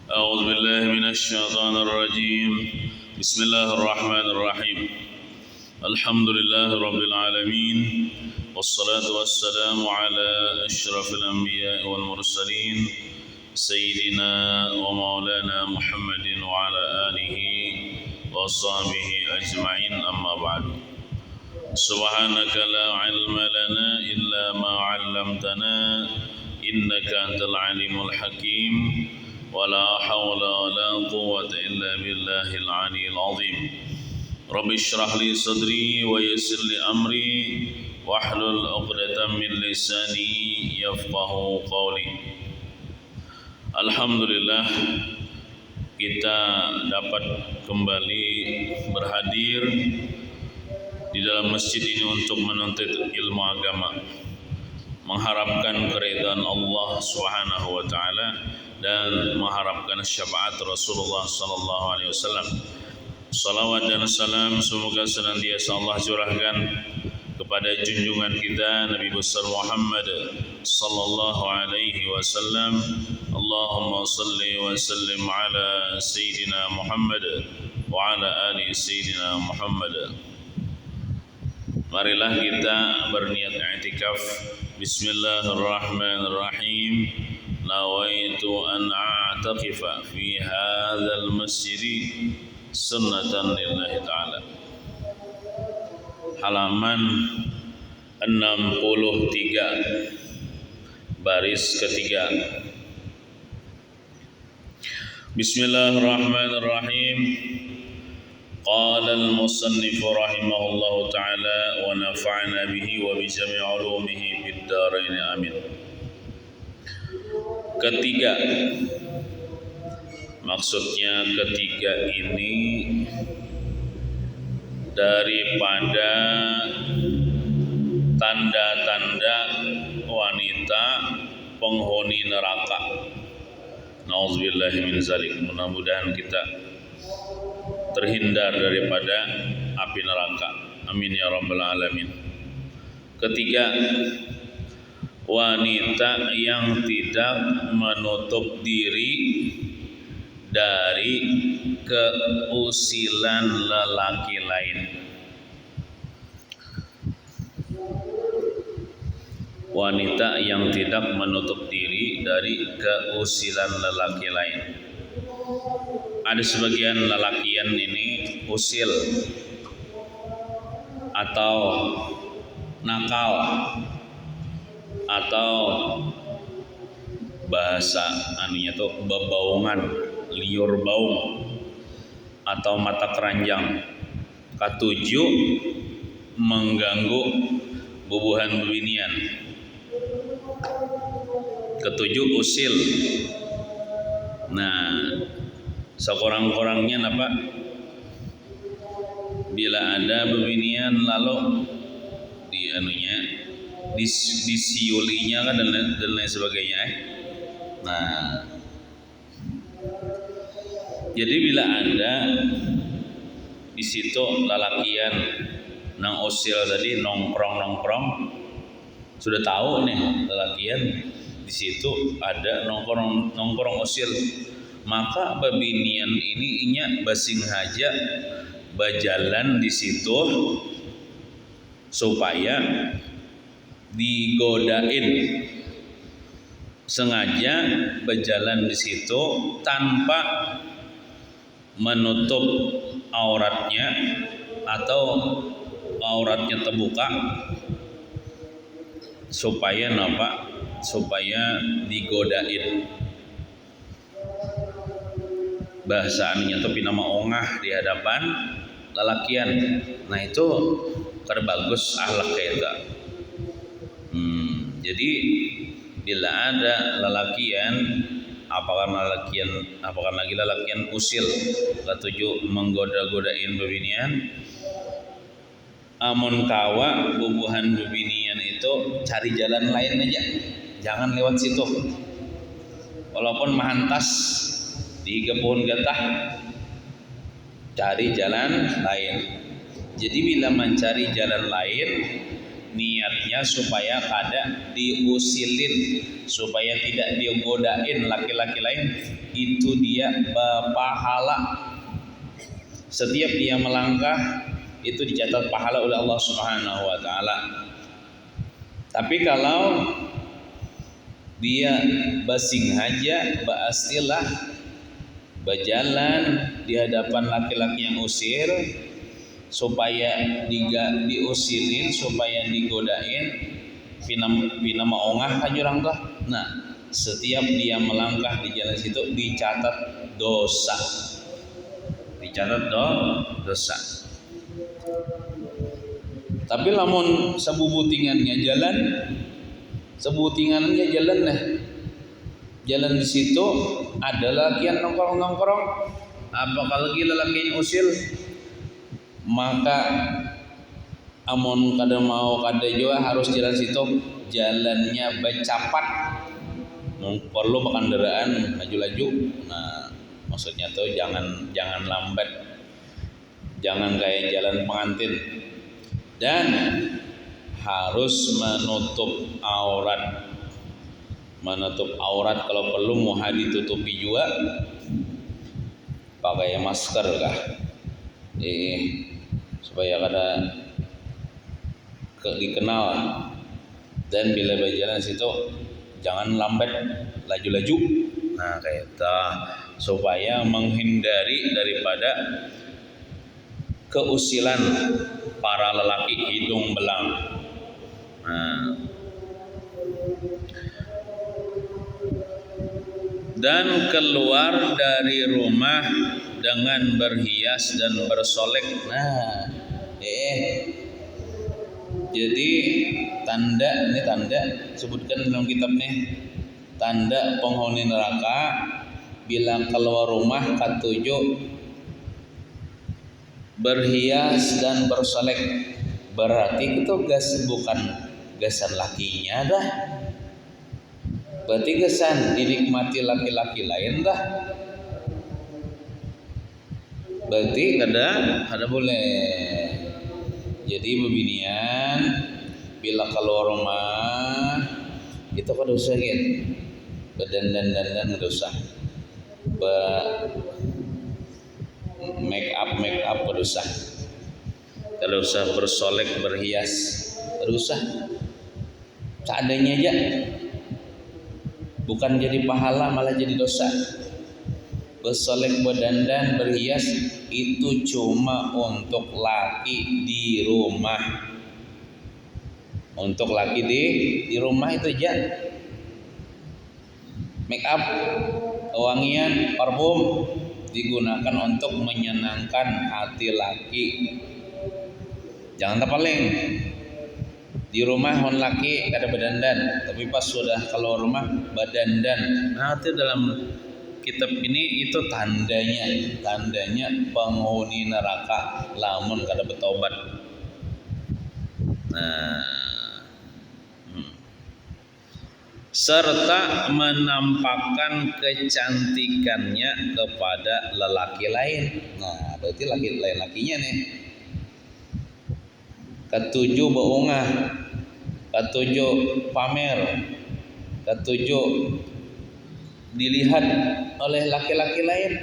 أعوذ بالله من الشيطان الرجيم بسم الله الرحمن الرحيم الحمد لله رب العالمين والصلاة والسلام على أشرف الأنبياء والمرسلين سيدنا ومولانا محمد وعلى آله وصحبه أجمعين أما بعد سبحانك لا علم لنا إلا ما علمتنا إنك أنت العليم الحكيم ولا حول ولا قوة إلا بالله العلي العظيم رب اشرح لي صدري ويسر لي أمري واحلل عقدة من لساني يفقه قولي. Alhamdulillah kita dapat kembali berhadir di dalam masjid ini untuk menuntut ilmu agama, mengharapkan keridhaan Allah Subhanahu wa taala dan mengharapkan syafaat Rasulullah sallallahu alaihi wasallam. Salawat dan salam semoga senantiasa Allah curahkan kepada junjungan kita Nabi besar Muhammad sallallahu alaihi wasallam. Allahumma salli wa sallim ala sayyidina Muhammad wa ala ali sayyidina Muhammad. Marilah kita berniat i'tikaf. Bismillahirrahmanirrahim. Nawaitu an a'taqifa fi hadzal masjid sunnatan lillahi ta'ala. Halaman 63 baris ketiga. Bismillahirrahmanirrahim. Qala al-musannif rahimahullahu ta'ala wa nafa'na bihi wa bi jami' ulumihi fid dharain amin. Ketiga, maksudnya ketiga ini daripada tanda-tanda wanita penghuni neraka. Nauzubillahi min zalik. Mudah-mudahan kita terhindar daripada api neraka. Amin ya rabbal alamin. Ketiga, wanita yang tidak menutup diri dari keusilan lelaki lain. Wanita yang tidak menutup diri dari keusilan lelaki lain. Ada sebagian lelakian ini usil atau nakal atau bahasa anunya tuh bebaungan, liur baung atau mata keranjang. Ketujuh, mengganggu bubuhan bebinian. Ketujuh, usil. Nah, sekurang-kurangnya apa? Bila ada bebinian lalu di anunya, disiulinya kan dan lain sebagainya. Nah, jadi bila ada di situ lalakian nang usil tadi nongkrong, sudah tahu nih lalakian di situ ada nongkrong usil, maka babinian ini inya basing haja bajalan di situ supaya digodain, sengaja berjalan di situ tanpa menutup auratnya atau auratnya terbuka supaya supaya digodain. Bahasaannya tuh nama ongah di hadapan lelakian. Nah itu kada bagus akhlak kayak itu. Jadi bila ada lelakian, apakah lagi lelakian usil, ketujuh menggoda-godain bebinian, amun kawa bubuhan bebinian itu cari jalan lain aja, jangan lewat situ. Walaupun mahantas di kebun getah, cari jalan lain. Jadi bila mencari jalan lain, niatnya supaya kada diusilin, supaya tidak digodain laki-laki lain, itu dia berpahala. Setiap dia melangkah itu dicatat pahala oleh Allah Subhanahu wa taala. Tapi kalau dia basing haja, baastilah berjalan di hadapan laki-laki yang usir, supaya diusilin, supaya digodain, pina maongah kajurang kah. Nah, setiap dia melangkah di jalan situ dicatat dosa, dicatat dosa. Tapi lamun sebubutingannya jalan, sebutingannya jalan nah, jalan di situ ada lagi yang nongkrong-nongkrong, apakah lagi lelaki yang usil, maka amun kada mau kada jua harus jalan situ, jalannya bercapat, perlu kendaraan laju-laju. Nah, maksudnya tuh jangan lambat, jangan kayak jalan pengantin, dan harus menutup aurat. Menutup aurat kalau perlu mau ditutupi juga, pakai masker kah, supaya kada dikenal. Dan bila berjalan situ jangan lambat, laju-laju. Nah, kayak supaya menghindari daripada keusilan para lelaki hidung belang. Nah, dan keluar dari rumah dengan berhias dan bersolek. Nah, jadi tanda, ini tanda sebutkan dalam kitab nih, tanda penghuni neraka bila keluar rumah katujuh berhias dan bersolek. Berarti itu bukan gasan lakinya dah, berarti kesan dinikmati laki-laki lain dah. Berarti kada boleh. Jadi bebinian bila keluar rumah itu kada usah gitu, berdandan kada usah, make up kada usah bersolek berhias kada usah, seadanya aja. Bukan jadi pahala, malah jadi dosa. Bersolek, berdandan, berhias itu cuma untuk laki di rumah. Untuk laki di rumah itu aja. Make up, wangian, parfum digunakan untuk menyenangkan hati laki. Jangan terpaling. Di rumah on laki kada berdandan, tapi pas sudah keluar rumah berdandan. Nah, itu dalam kitab ini itu tandanya penghuni neraka lamun kada bertobat. Nah, serta menampakkan kecantikannya kepada lelaki lain. Nah, berarti lakinya nih. Ketujuh beunggah, ketujuh pamer, ketujuh dilihat oleh laki-laki lain.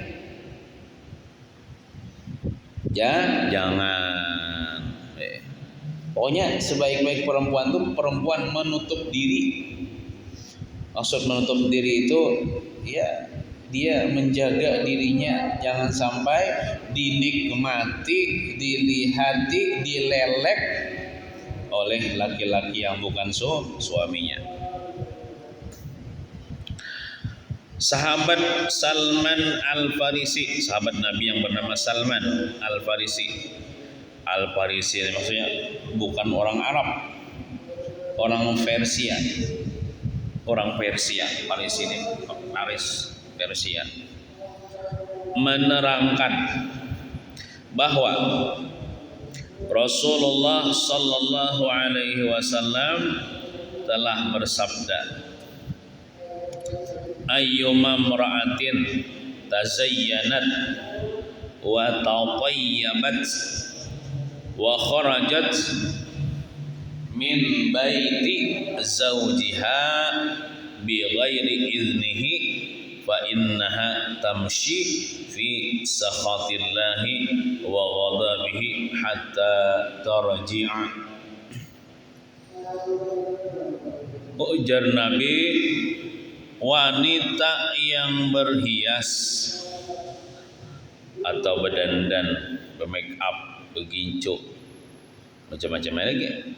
Jangan. Pokoknya sebaik-baik perempuan tuh perempuan menutup diri. Maksud menutup diri itu ya dia menjaga dirinya jangan sampai dinikmati, dilihati, dilelek oleh laki-laki yang bukan suaminya. Sahabat Salman Al-Farisi, sahabat Nabi yang bernama Salman Al-Farisi. Al-Farisi maksudnya bukan orang Arab, orang Persia. Orang Persia, Paris ini, Persia, menerangkan bahwa Rasulullah sallallahu alaihi wasallam telah bersabda, ayyuma imra'atin tazayyanat wa tatayyabat wa kharajat min baiti zawjiha bi ghairi iznihi fa innaha tamshi fi sakhatillahi wa ghadabihi hatta tarji'a. Ujar Nabi, wanita yang berhias atau berdandan, bermake up, bergincu, macam-macam lagi,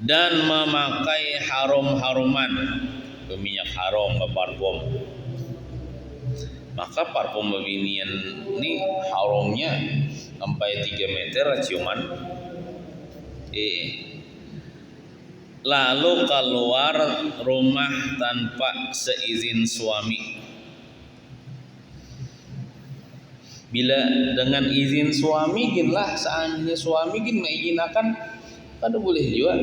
dan memakai harum-haruman, berminyak harum, berparfum, maka parfum beginian ini harumnya sampai 3 meter ciuman. Lalu keluar rumah tanpa seizin suami. Bila dengan izin suami ginlah, seandainya suami gin mengizinakan, kada boleh juga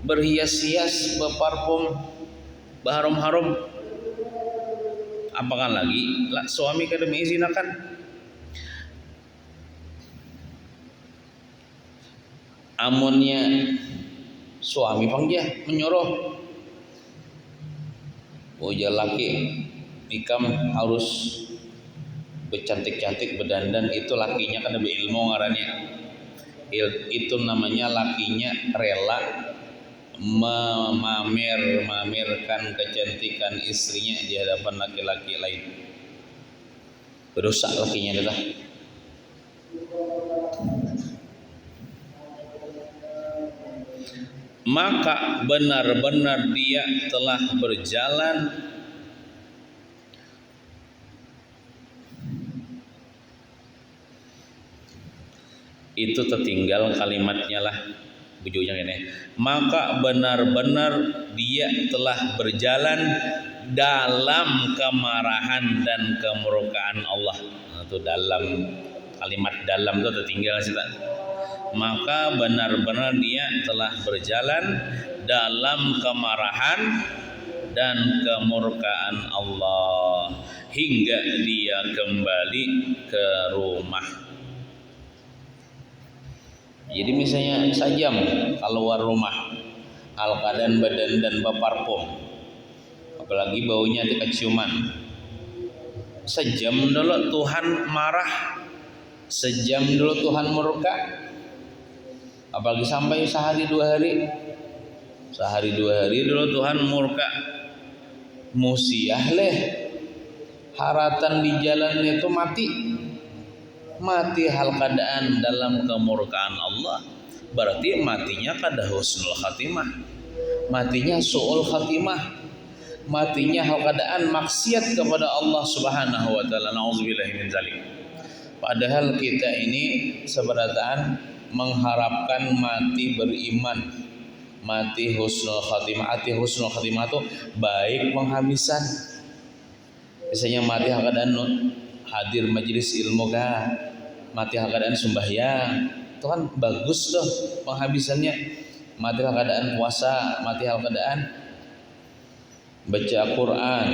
berhias-hias, berparfum, berharum-harum. Apakah lagi lah suami kada mengizinakan. Amunnya suami panggil menyuruh, ujar laki ikam harus bercantik-cantik, berdandan, itu lakinya kan lebih ilmu ngarannya. Itu namanya lakinya rela memamerkan kecantikan istrinya di hadapan laki-laki lain. Berdosa lakinya adalah. Maka benar-benar dia telah berjalan itu tertinggal kalimatnya lah bujuknya ini. Maka benar-benar dia telah berjalan dalam kemarahan dan kemurkaan Allah. Itu dalam kalimat dalam itu tertinggal sih. Maka benar-benar dia telah berjalan dalam kemarahan dan kemurkaan Allah hingga dia kembali ke rumah. Jadi misalnya sajam keluar rumah, hal keadaan badan dan berparfum, apalagi baunya keciuman, sejam dulu Tuhan marah, sejam dulu Tuhan murka, apalagi sampai sehari 2 hari, sehari 2 hari dulu Tuhan murka, musiah leh, haratan di jalan itu mati hal keadaan dalam kemurkaan Allah, berarti matinya kada husnul khatimah, matinya su'ul khatimah, matinya hal keadaan maksiat kepada Allah Subhanahu wa taala. Nauzubillahi min zalik. Padahal kita ini seberataan mengharapkan mati beriman, mati husnul khatimah. Mati husnul khatimah itu baik penghabisan. Misalnya mati hal keadaan hadir majelis ilmu kah, mati hal keadaan sembahyang, itu kan bagus tuh penghabisannya. Mati hal keadaan puasa, mati hal keadaan baca Quran,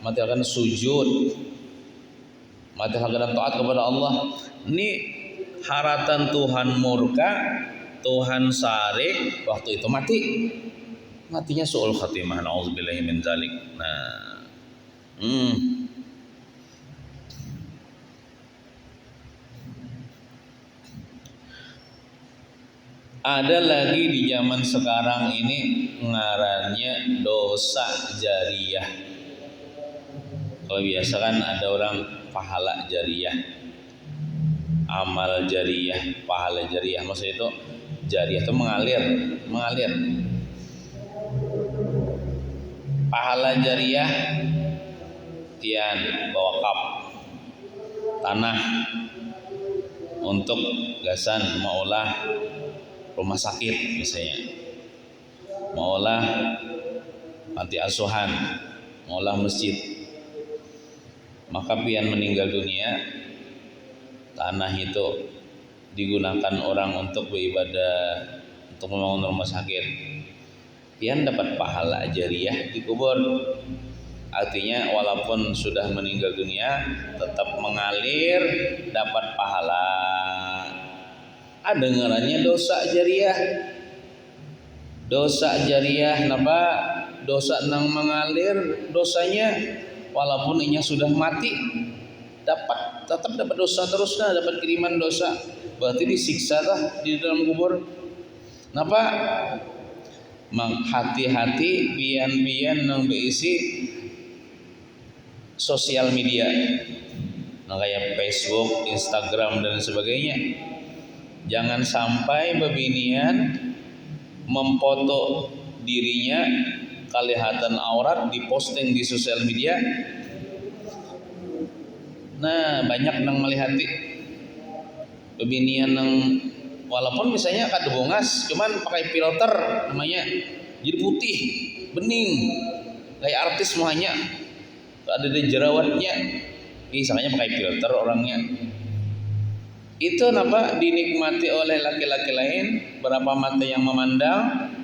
mati hal keadaan sujud, mati hal keadaan taat kepada Allah. Ini haratan Tuhan murka, Tuhan sarik, waktu itu matinya su'ul khatimah. Nauzubillahi min zalik. Nah, ada lagi di zaman sekarang ini ngarannya dosa jariyah. Kalau biasa kan ada orang pahala jariyah, amal jariyah, pahala jariyah. Maksudnya itu jariyah itu mengalir. Pahala jariyah tian bawa kap tanah untuk gasan maulah rumah sakit, misalnya maulah panti asuhan, maulah masjid. Maka pian meninggal dunia, tanah itu digunakan orang untuk beribadah, untuk membangun rumah sakit, pian dapat pahala jariyah dikubur. Artinya walaupun sudah meninggal dunia tetap mengalir, dapat pahala. Ada ngarannya dosa jariyah. Dosa jariah napa? Dosa nang mengalir dosanya walaupun inya sudah mati tetap dapat dosa terus, dapat kiriman dosa. Berarti disiksa lah di dalam kubur. Napa? Hati-hati pian-pian nang berisi sosial media, nah kayak Facebook, Instagram dan sebagainya. Jangan sampai bebinian memfoto dirinya kelihatan aurat diposting di sosial media. Nah banyak nang melihati bebinian nang walaupun misalnya kadebongas cuman pakai filter namanya, jadi putih bening kayak artis muanya, ada jerawatnya, misalnya pakai filter orangnya. Itu napa dinikmati oleh laki-laki lain, berapa mata yang memandang,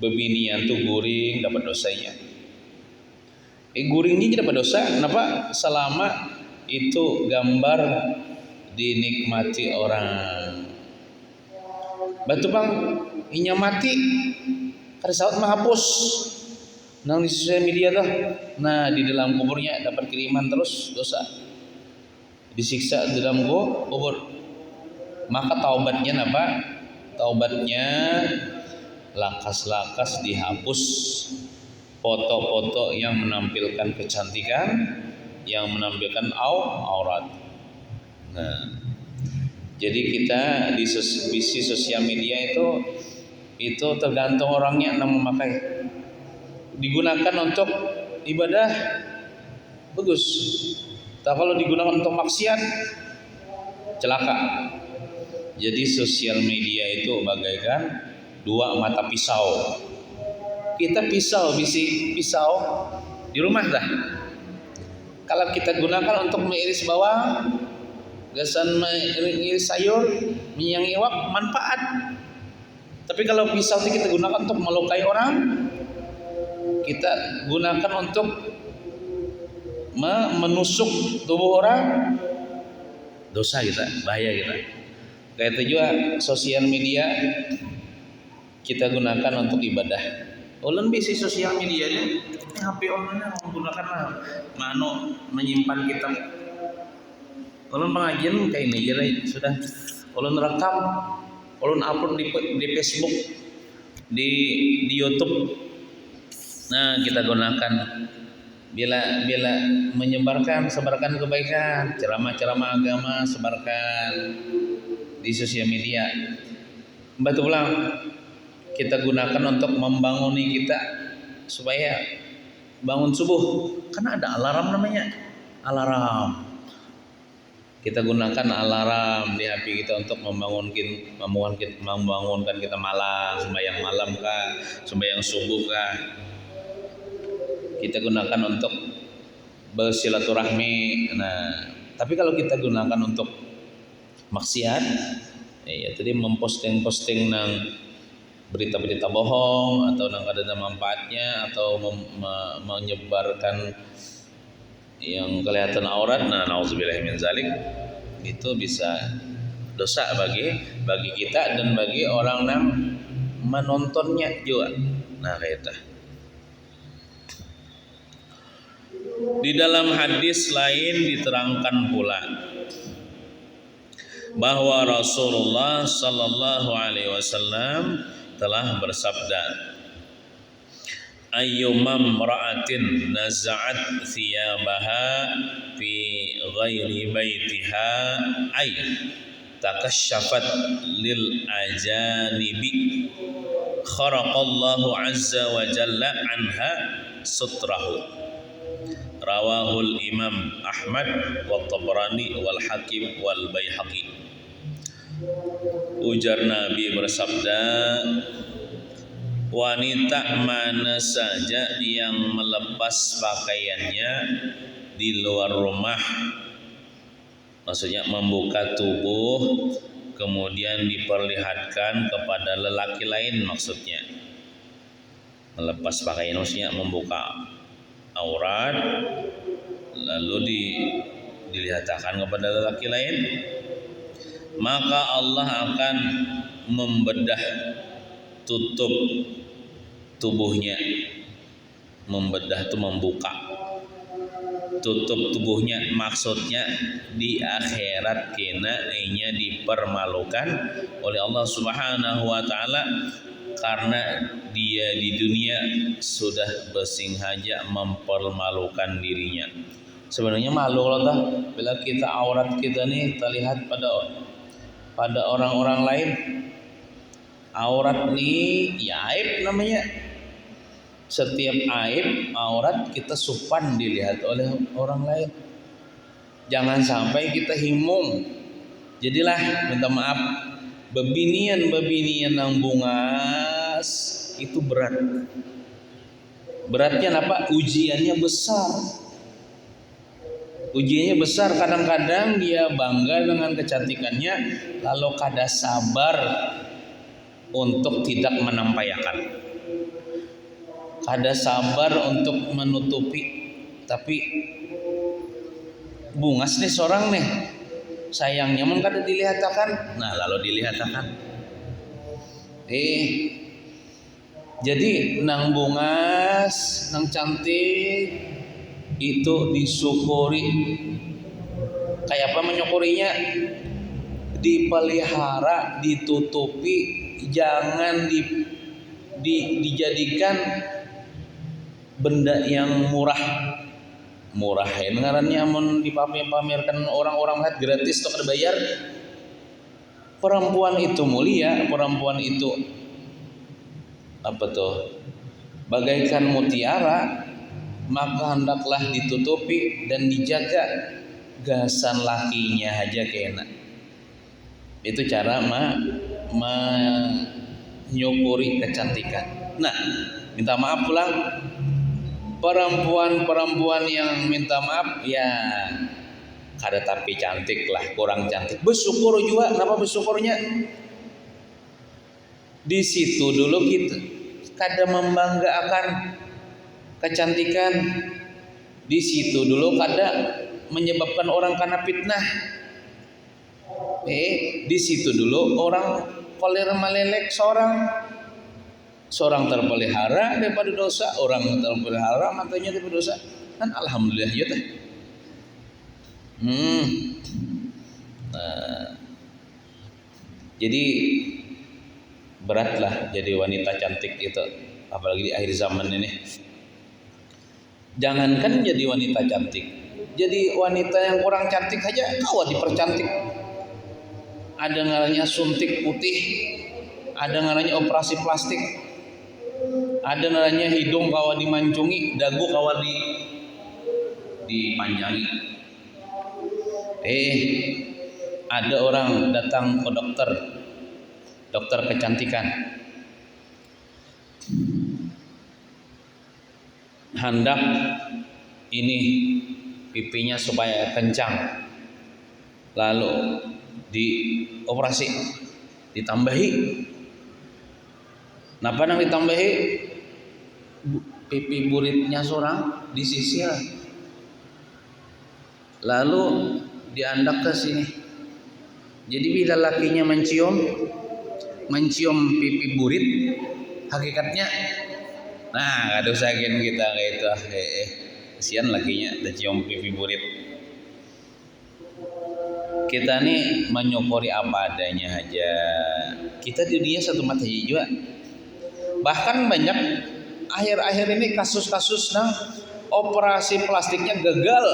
bebinian tuh guring dapat dosanya. Guringnya dapat dosa, kenapa? Selama itu gambar dinikmati orang. Batu bang, inya mati, kada saut menghapus nang di sosial media tuh. Nah di dalam kuburnya dapat kiriman terus dosa, disiksa di dalam kubur. Maka taubatnya apa? Taubatnya lakas-lakas dihapus foto-foto yang menampilkan kecantikan, yang menampilkan aurat. Nah, jadi kita di sosial media itu tergantung orangnya yang memakai. Digunakan untuk ibadah bagus. Tapi kalau digunakan untuk maksiat celaka. Jadi sosial media itu bagaikan dua mata pisau. Kita pisau di rumah dah. Kalau kita gunakan untuk mengiris bawang, gasan mengiris sayur, minyak iwak, manfaat. Tapi kalau pisau itu kita gunakan untuk melukai orang, kita gunakan untuk menusuk tubuh orang, dosa kita, bahaya kita. Kayak itu juga sosial media kita gunakan untuk ibadah. Ulun bisi sosial medianya HP ulunnya menggunakan menyimpan kitab. Ulun pengajian kayak ini jadi sudah ulun rekam, ulun upload di Facebook, di YouTube. Nah kita gunakan bila sebarkan kebaikan, ceramah agama sebarkan di sosial media. Batu ulang kita gunakan untuk membanguni kita supaya bangun subuh, karena ada alarm namanya alarm. Kita gunakan alarm di HP kita untuk membangunkan kita malam, sembahyang malam kah, sembahyang subuh kah. Kita gunakan untuk bersilaturahmi. Nah, tapi kalau kita gunakan untuk maksiat, ya tadi memposting nang berita-berita bohong atau nang ada manfaatnya atau menyebarkan yang kelihatan aurat, nah nauzubillahi min zalik, itu bisa dosa bagi kita dan bagi orang yang menontonnya juga. Nah kayak itu. Di dalam hadis lain diterangkan pula bahwa Rasulullah sallallahu alaihi wasallam telah bersabda, ayyumam ra'atin naza'at thiyabaha fi ghairi baitiha ay takasyafat lil ajanibi kharaqallahu azza wa jalla anha sutrahu. Rawahul Imam Ahmad wa Tabrani wal Hakim wal Baihaqi. Ujar Nabi bersabda, wanita mana saja yang melepas pakaiannya di luar rumah, maksudnya membuka tubuh kemudian diperlihatkan kepada lelaki lain, maksudnya melepas pakaian maksudnya membuka aurat lalu dilihatkan kepada lelaki lain, maka Allah akan membedah tutup tubuhnya, membedah itu membuka, tutup tubuhnya maksudnya di akhirat kena nya dipermalukan oleh Allah Subhanahu wa taala karena dia di dunia sudah bersengaja mempermalukan dirinya. Sebenarnya malu loh tah bila kita aurat kita nih terlihat pada orang-orang lain. Aurat nih ya aib namanya. Setiap aib aurat kita supan dilihat oleh orang lain. Jangan sampai kita himung. Jadilah minta maaf bebinian nang bungas itu berat. Beratnya apa? Ujiannya besar. Ujiannya besar, kadang-kadang dia bangga dengan kecantikannya lalu kada sabar untuk tidak menampayakan, kada sabar untuk menutupi, tapi bungas nih seorang nih sayangnya mun kada dilihatakan, nah lalu dilihatakan. Jadi nang bungas, nang cantik itu disyukuri. Kayak apa menyukurinya? Dipelihara, ditutupi, jangan dijadikan benda yang murah ya ngarannya mun dipamerkan orang-orang lihat gratis atau kada bayar. Perempuan itu mulia, perempuan itu apa tuh bagaikan mutiara, maka hendaklah ditutupi dan dijaga. Gasan lakinya aja kena. Itu cara menyukuri kecantikan. Nah, minta maaf pula perempuan yang minta maaf ya kada tapi cantik lah, kurang cantik. Bersyukur juga. Kenapa bersyukurnya? Di situ dulu kita kada membanggakan kecantikan. Di situ dulu kada menyebabkan orang karena fitnah. Di situ dulu orang koler melelek seorang terpelihara daripada dosa, orang terpelihara matanya daripada dosa. Kan alhamdulillah ya teh. Nah, jadi beratlah jadi wanita cantik itu, apalagi di akhir zaman ini. Jangankan jadi wanita cantik, jadi wanita yang kurang cantik aja kawat dipercantik. Ada ngarannya suntik putih, ada ngarannya operasi plastik, ada ngarannya hidung kawat dimancungi, dagu kawat dipanjangi. Ada orang datang ke dokter kecantikan, hendak ini pipinya supaya kencang, lalu dioperasi, ditambahi. Napa nang ditambahi? Pipi buritnya seorang disisir, lalu diandak ke sini. Jadi bila lakinya mencium pipi burit, hakikatnya nah kada usah kita kayak itu. Kasihan lakinya ada cium pipi burit. Kita nih menyukuri apa adanya aja. Kita di dunia satu mata juga. Bahkan banyak akhir-akhir ini kasus-kasus nang operasi plastiknya gagal,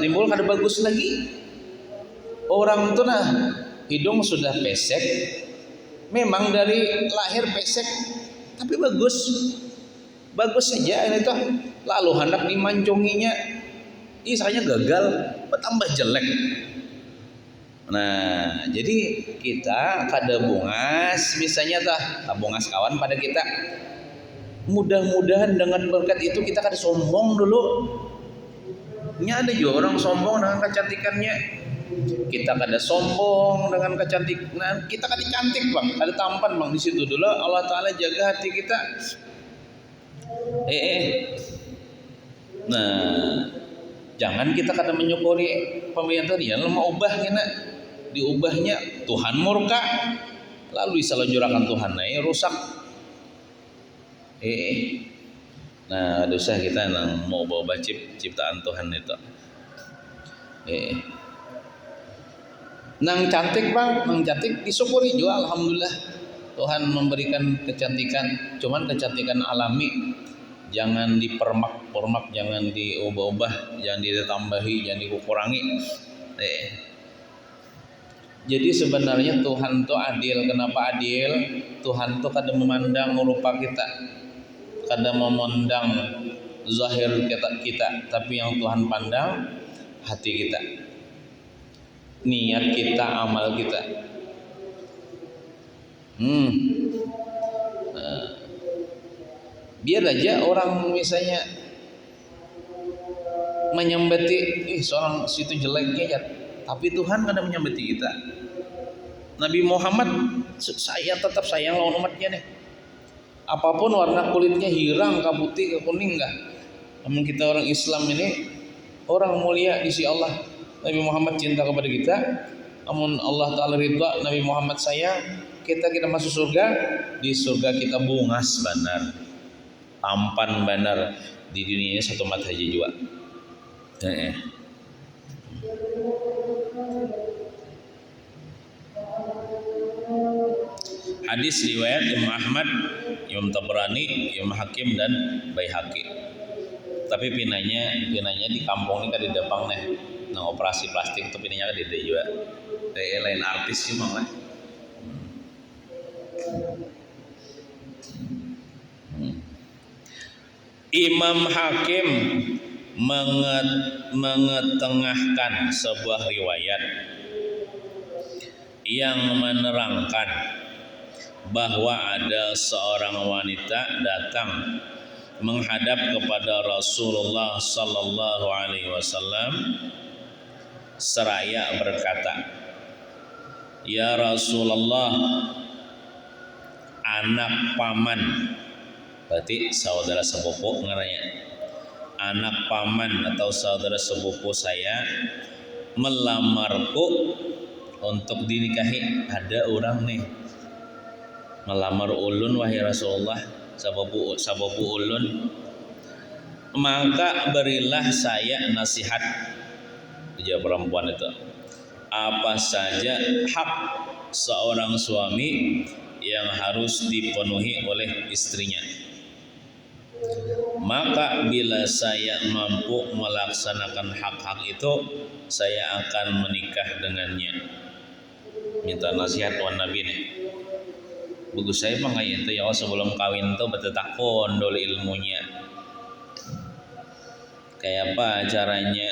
timbul kada bagus lagi. Orang tuh nah hidung sudah pesek, memang dari lahir pesek, tapi bagus saja ini tuh. Lalu hendak dimancunginya, isanya gagal, bertambah jelek. Nah, jadi kita kada bungas, misalnya bungas kawan pada kita. Mudah-mudahan dengan berkat itu kita kada sombong dulu. Ini ada juga orang sombong dengan kecantikannya. Kita kada sombong dengan kecantikan. Nah, kita kada cantik bang, kada tampan bang. Di situ dulu Allah Taala jaga hati kita. Nah, jangan kita kada menyukuri pemerintah dia mau ubah kena, diubahnya Tuhan murka. lalu disalahjurakan Tuhan rusak. Nah dosa kita nang mau bawa ciptaan Tuhan itu. Nang cantik bang, nang cantik disyukuri juga alhamdulillah. Tuhan memberikan kecantikan, cuman kecantikan alami jangan dipermak-permak, jangan diubah-ubah, jangan ditambahi, jangan dikurangi. Jadi sebenarnya Tuhan tuh adil. Kenapa adil? Tuhan tuh kadang memandang rupa kita, kadang memandang zahir kita, tapi yang Tuhan pandang hati kita, niat kita, amal kita. Biar aja orang misalnya menyembeti, seorang situ jeleknya ya, tapi Tuhan kadang menyembeti kita. Nabi Muhammad, saya tetap sayang lawan umatnya nih. Apapun warna kulitnya, hirang, ke putih, ke kuning enggak. Namun kita orang Islam ini orang mulia di sisi Allah. Nabi Muhammad cinta kepada kita. Namun Allah Ta'ala ridha, Nabi Muhammad sayang, kita masuk surga. Di surga kita bungas banar, tampan banar. Di dunia ini satu mata aja juga. Hadis riwayat Imam Ahmad, Imam Tabrani, Imam Hakim dan Baihaqi. Tapi pinanya di kampung ini kan di Depang nih, nang operasi plastik itu pinanya kan di juga. Lain artis sih mang lah. Imam Hakim mengetengahkan sebuah riwayat yang menerangkan bahwa ada seorang wanita datang menghadap kepada Rasulullah sallallahu alaihi wasallam seraya berkata, "Ya Rasulullah, anak paman," berarti saudara sepupu ngaranya, "anak paman atau saudara sepupu saya melamarku untuk dinikahi." Ada orang nih melamar ulun wahai Rasulullah, sababu ulun, maka berilah saya nasihat. Dia perempuan itu, apa saja hak seorang suami yang harus dipenuhi oleh istrinya. Maka bila saya mampu melaksanakan hak-hak itu, saya akan menikah dengannya. Minta nasihat wan Nabi nih. Bagus saya mah kayak itu ya, sebelum kawin tuh betetakon dulu ilmunya. Kayak apa caranya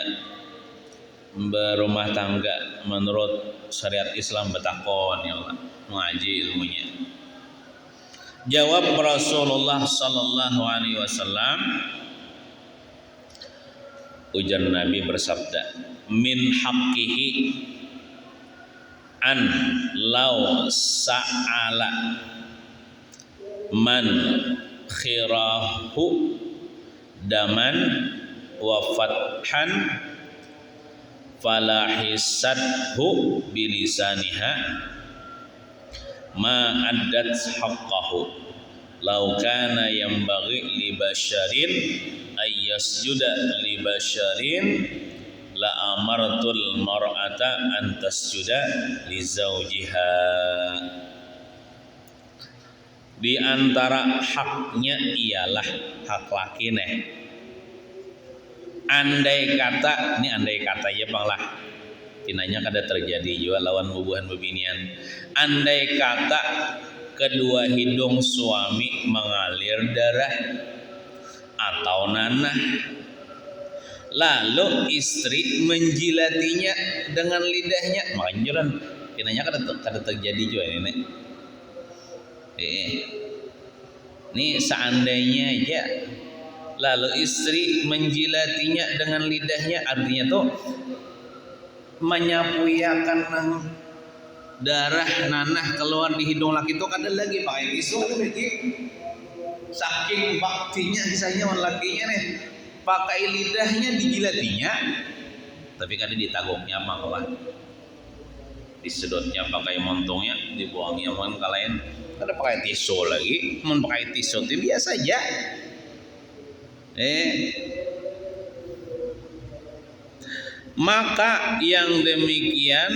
berumah tangga menurut syariat Islam, betakon ya Allah, ngaji ilmunya. Jawab Rasulullah sallallahu alaihi wasallam, ujar Nabi bersabda, "Min haqqihi an law sa'ala man khirahu daman wa fathan falahisathu bilisaniha ma addat haqqahu law kana yambaghi li basharin ay yasjuda li basharin la amartul mar'ata an tasjuda li zawjiha." Di antara haknya ialah hak laki nih. Andai kata ya bang lah, tinanya kada terjadi juga lawan hubungan bebinian. Andai kata kedua hidung suami mengalir darah atau nanah, lalu istri menjilatinya dengan lidahnya, makanya tinanya kada terjadi juga ini. Ini seandainya aja lalu istri menjilatinya dengan lidahnya, artinya tuh menyapuiakan darah nanah keluar di hidung laki itu kada lagi pakai tisu lagi, saking baktinya kisahnya orang lakinya nih, pakai lidahnya dijilatinya tapi kada ditagungnya malah. disedotnya pakai montongnya, dibuangnya mohon kalian ada pakai tisu lagi, mau pakai tisu itu biasa aja. Maka yang demikian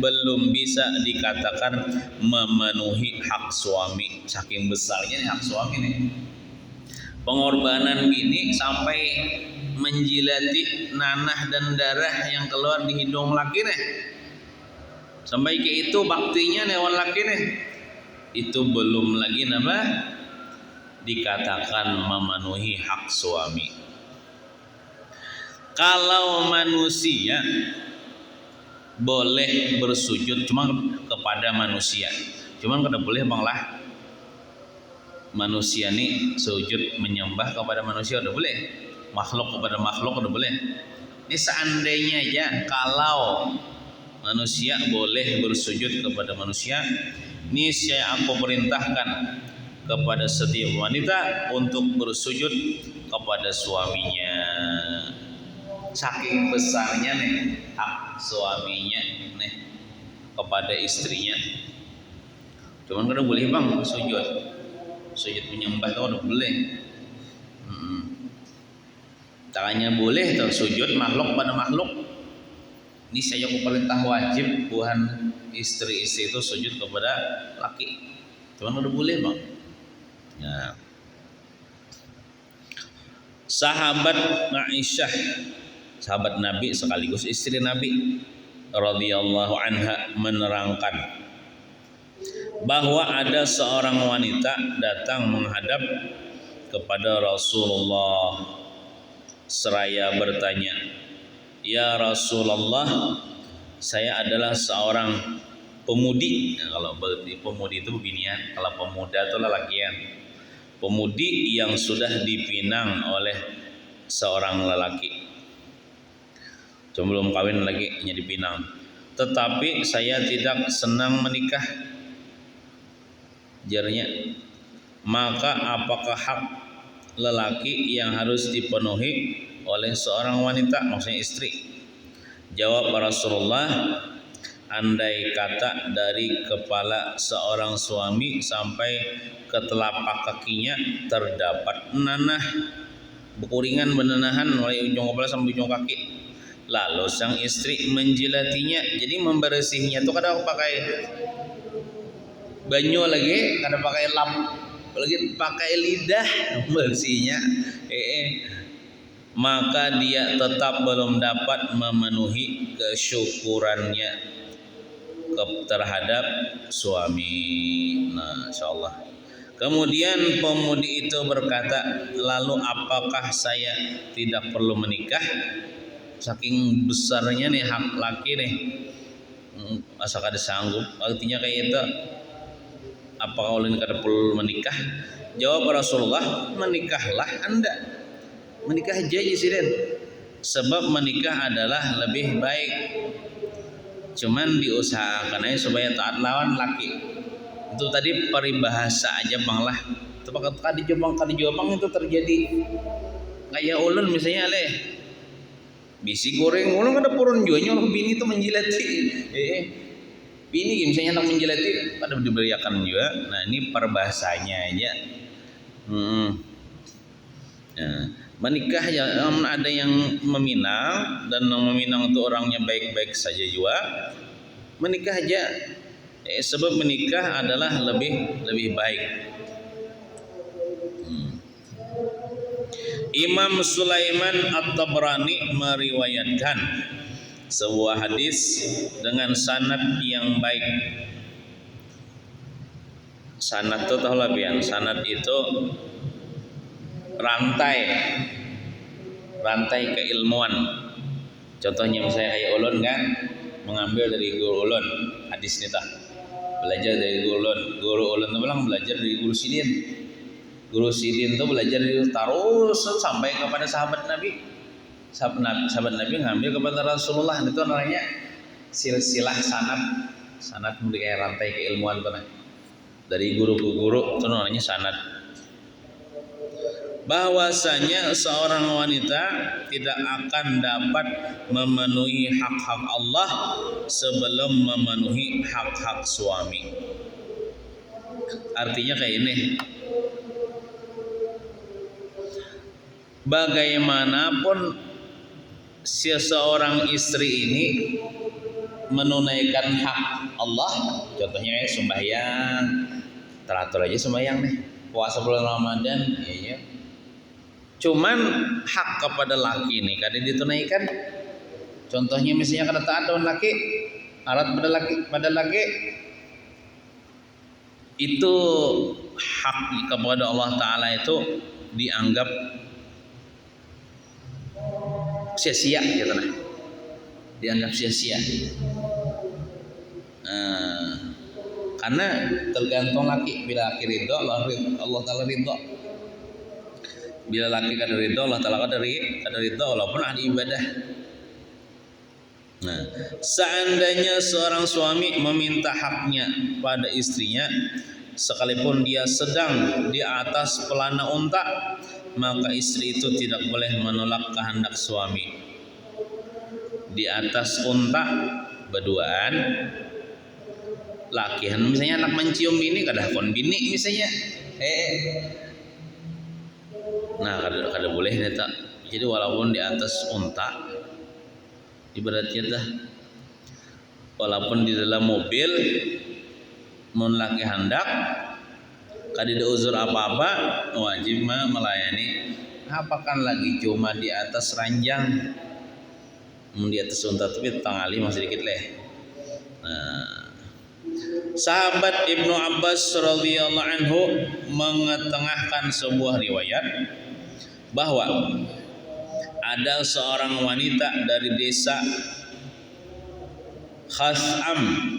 belum bisa dikatakan memenuhi hak suami. Saking besarnya nih hak suami nih. Pengorbanan bini sampai menjilati nanah dan darah yang keluar di hidung laki nih. Sampai ke itu baktinya newan laki nih. Itu belum lagi apa? Dikatakan memenuhi hak suami. Kalau manusia boleh bersujud cuma kepada manusia, cuman kada boleh banglah manusia nih sujud menyembah kepada manusia udah boleh, makhluk kepada makhluk udah boleh. Ini seandainya aja kalau manusia boleh bersujud kepada manusia, ini saya aku perintahkan kepada setiap wanita untuk bersujud kepada suaminya. Saking besarnya nih hak suaminya nih kepada istrinya. Cuman kada boleh bang sujud menyembah itu udah boleh. Caranya boleh tuh sujud makhluk pada makhluk. Ini saya aku perintah wajib Tuhan istri-istri itu sujud kepada laki. Cuman udah boleh bang. Nah. Sahabat Aisyah, sahabat Nabi sekaligus istri Nabi radhiyallahu anha menerangkan bahwa ada seorang wanita datang menghadap kepada Rasulullah seraya bertanya, "Ya Rasulullah, saya adalah seorang pemudi." Nah, kalau pemudi itu beginian, kalau pemuda itu lelakian. Pemudi yang sudah dipinang oleh seorang lelaki. Sebelum kawin lagi nya dipinang. Tetapi saya tidak senang menikah. Jarnya. Maka apakah hak lelaki yang harus dipenuhi oleh seorang wanita, maksudnya istri? Jawab Rasulullah, andai kata dari kepala seorang suami sampai ke telapak kakinya terdapat nanah bekuringan benenahan mulai ujung kepala sampai ujung kaki, lalu sang istri menjilatinya, jadi membersihnya itu kadang pakai banyu lagi, kadang pakai lap lagi, pakai lidah bersihnya, maka dia tetap belum dapat memenuhi kesyukurannya terhadap suami. Nah, insyaallah. Kemudian pemudi itu berkata, lalu apakah saya tidak perlu menikah? Saking besarnya nih hak laki nih, masa kada sanggup, artinya kayak itu. Apakah ulun kada perlu menikah? Jawab Rasulullah, menikahlah anda, menikah aja siden, sebab menikah adalah lebih baik. Cuman diusahakan aja supaya taat lawan laki. Itu tadi peribahasa aja bang lah. Itu kadi Jepang itu terjadi. Kayak ulun misalnya bisi goreng ulun kada purun juanya orang bini itu menjilati. Bini misalnya anak menjilati pada diberiakan juga. Nah ini perbahasanya aja. Nah, menikah ya ada yang meminang dan yang meminang itu orangnya baik-baik saja juga. Menikah aja. Sebab menikah adalah lebih baik. Imam Sulaiman At-Tabrani meriwayatkan sebuah hadis dengan sanad yang baik. Sanad itu tahu lah pian. Sanad itu rantai keilmuan. Contohnya misalnya kayak ulun kan mengambil dari guru ulun hadis ini tak. Belajar dari guru ulun itu bilang belajar dari guru Sidin. Guru Sidin itu belajar terus sampai kepada sahabat Nabi. Sahabat Nabi ngambil kepada Rasulullah. Itu namanya silsilah sanad kayak rantai keilmuan itu. Dari guru ke guru itu namanya sanad. bahwasanya seorang wanita tidak akan dapat memenuhi hak-hak Allah sebelum memenuhi hak-hak suami. Artinya kayak ini, bagaimanapun seseorang istri ini menunaikan hak Allah, contohnya sembahyang, teratur aja sembahyang nih, puasa bulan Ramadan, ya. Cuman hak kepada laki ini kadang ditunaikan. Contohnya misalnya kada taat dengan laki, alat pada laki itu hak kepada Allah Ta'ala itu dianggap sia-sia gitu nah. Dianggap sia-sia. Karena tergantung laki, bila laki ridho Allah Ta'ala ridho, bila laki kada ridho Allah Ta'ala kada ridho walaupun ahli ibadah. Nah, seandainya seorang suami meminta haknya pada istrinya sekalipun dia sedang di atas pelana unta, maka istri itu tidak boleh menolak kehendak suami. Di atas unta berduaan, lakihan misalnya anak mencium bini kada kon bini misalnya, nah kada boleh neta. Jadi walaupun di atas unta, ibaratnya dah, walaupun di dalam mobil, mun laki hendak, kada ada uzur apa-apa, wajib melayani. Apakan lagi cuma di atas ranjang, di atas unta tapi tangali masih dikit leh. Nah, sahabat Ibnu Abbas radhiyallahu anhu mengetengahkan sebuah riwayat bahwa ada seorang wanita dari desa Khas'am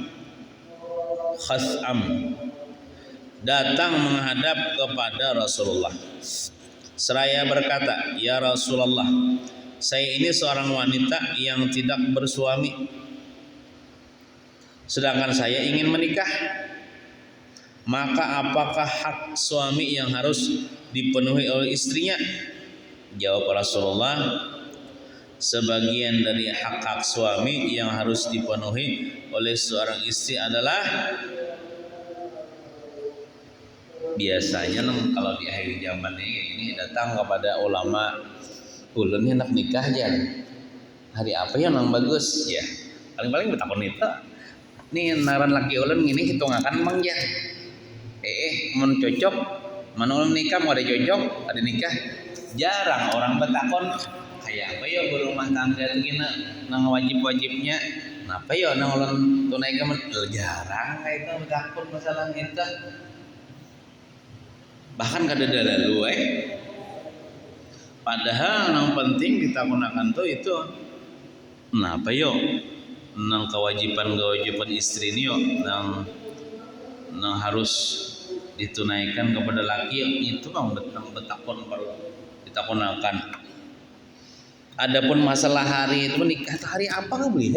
datang menghadap kepada Rasulullah. Seraya berkata, "Ya Rasulullah, saya ini seorang wanita yang tidak bersuami, sedangkan saya ingin menikah. Maka apakah hak suami yang harus dipenuhi oleh istrinya?" Jawab Rasulullah, sebagian dari hak-hak suami yang harus dipenuhi oleh seorang istri adalah biasanya kalau di akhir zaman ini datang kepada ulama, ulun hendak nikah aja. Hari apa yang bagus ya? Paling-paling betakon itu. Nih naran laki ulun gini hitung akan mang ya. Mun cocok, mana ulun nikah mau ada cocok, ada nikah. Jarang orang betakon kayak apa ya berumah tangga itu gini nang wajib-wajibnya. Kenapa ya nang ulun tunaikan jarang kayak itu betakon masalah itu. Bahkan kada ada lalu padahal yang penting ditakunakan tuh itu kenapa yo nang kewajiban istri ini yo nang harus ditunaikan kepada laki itu bang betakon baru ditakunakan. Adapun masalah hari itu menikah hari apa kah beli?